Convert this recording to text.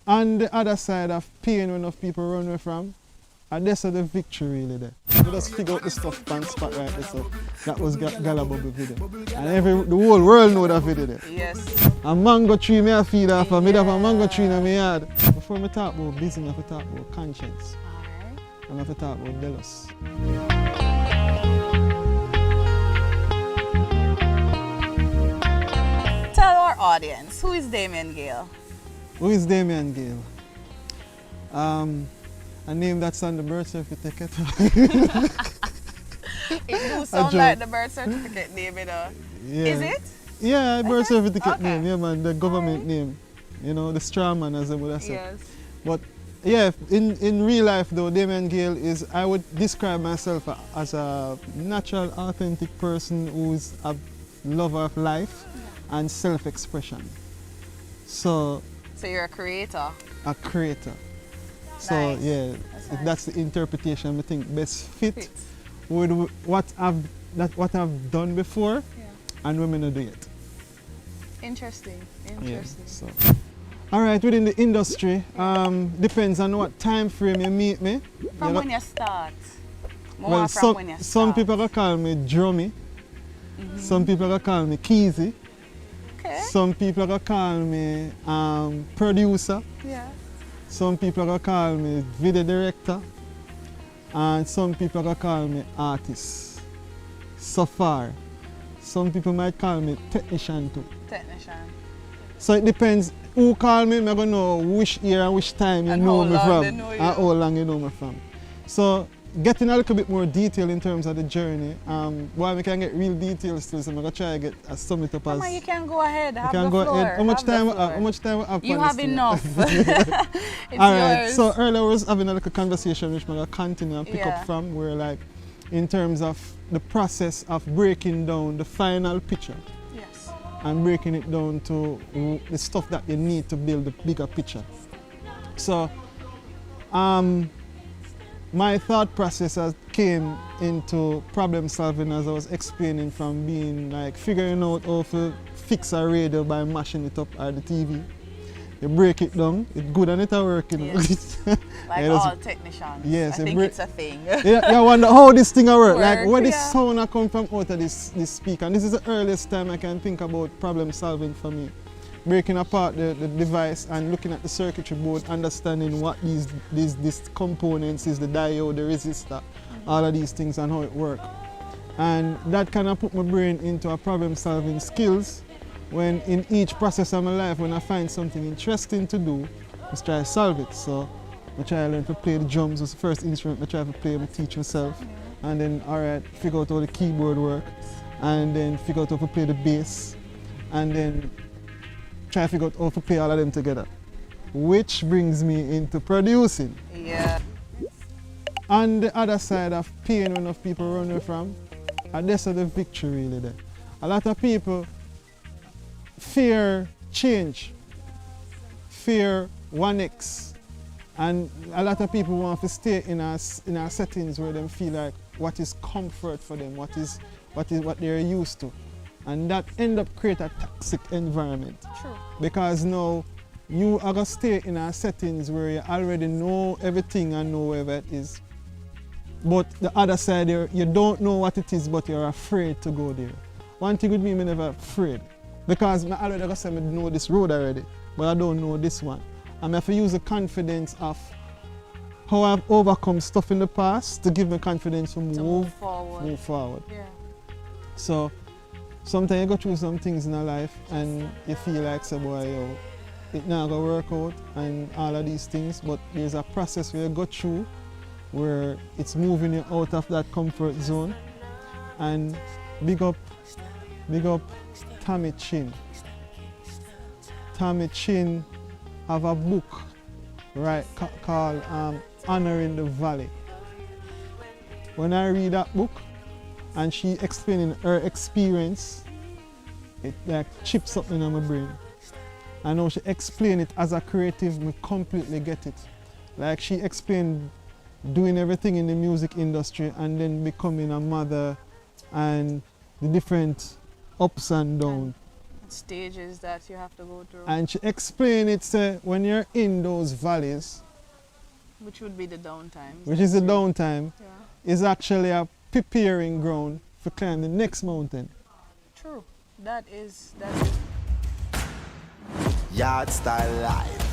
On the other side of pain when enough people run away from, and that's the victory really there. We just figure out the stuff on spot right there, so that was Gala Bubble video. And the whole world know that video there. Yes. A mango tree me I feed off, and me have a mango tree in my yard. Before I talk about business, I have to talk about conscience. Alright. And I have to talk about Delos. Tell our audience, who is Dameon Gayle? Who is Dameon Gayle? A name that's on the birth certificate. It do sound like the birth certificate name, you know. Yeah. Is it? Yeah, birth certificate name, Okay. yeah man, the government name. You know, the straw man as they would have said. Yes. But yeah, in real life though, Dameon Gayle is, I would describe myself as a natural, authentic person who's a lover of life and self-expression. So you're a creator? a creator. So Nice. yeah, That's that's the interpretation I think best fit with what I've done before and women do it. Interesting. Yeah, so. All right, within the industry, depends on what time frame you meet me. From when you start? More Well, from when you start. some people will call me drummy. Some people will call me keysy. Okay. Some people will call me producer. Yeah. Some people will call me video director. And some people will call me artist. So far. Some people might call me technician too. Technician. So it depends who call me, I'm going to know which year and which time you And know how me long from. they know you. And how long you know me from. So getting a little bit more detail in terms of the journey. While we can get real details still, so I'm going to try to get a sum it up as... Mama, you can go ahead, have can the go floor. ahead. How much have the time? floor. How much time? We have You on have this thing? enough. It's All right. yours. So earlier I was having a little conversation which I'm going to continue and pick Yeah. up from, where like in terms of the process of breaking down the final picture Yes. and breaking it down to the stuff that you need to build the bigger picture. So my thought process came into problem solving as I was explaining, from being like figuring out how to fix a radio by mashing it up at the TV. You break it down, it's good and it's working. Yes. Like Yeah, all technicians. yes, I think it's a thing. you wonder how this thing works. Like where this yeah. sound come from out of this speaker. And this is the earliest time I can think about problem solving for me. Breaking apart the device and looking at the circuitry board, understanding what these components is, the diode, the resistor, all of these things and how it works. And that kind of put my brain into a problem solving skills, when in each process of my life, when I find something interesting to do, I try to solve it. So I try to learn to play the drums, was the first instrument I try to play, I teach myself. And then, all right, figure out how the keyboard works, and then figure out how to play the bass, and then try to figure out how to play all of them together. Which brings me into producing. Yeah. On the other side of pain when enough people run away from, and that's the victory really there. A lot of people fear change, fear 1X, and a lot of people want to stay in our settings where they feel like what is comfort for them, what they're used to. And that end up create a toxic environment. True. Because now you are going to stay in our settings where you already know everything and know wherever it is. But the other side, you don't know what it is, but you're afraid to go there. One thing with me, I'm never afraid. Because I already say I know this road already, but I don't know this one. And I have to use the confidence of how I've overcome stuff in the past to give me confidence to move forward. Yeah. So sometimes you go through some things in your life and you feel like, say, boy, yo, it not gonna work out and all of these things, but there's a process where you go through where it's moving you out of that comfort zone. And big up Tammy Chin. Tammy Chin have a book, right, called Honoring the Valley. When I read that book and she explaining her experience, it like chips something in my brain. I know she explained it as a creative, I completely get it. Like she explained doing everything in the music industry and then becoming a mother and the different ups and downs. stages that you have to go through, And she explained it, say, when you're in those valleys, which would be the downtime. which is the downtime, Yeah, is actually a preparing ground for climb the next mountain. true. That is. Yardstyle live.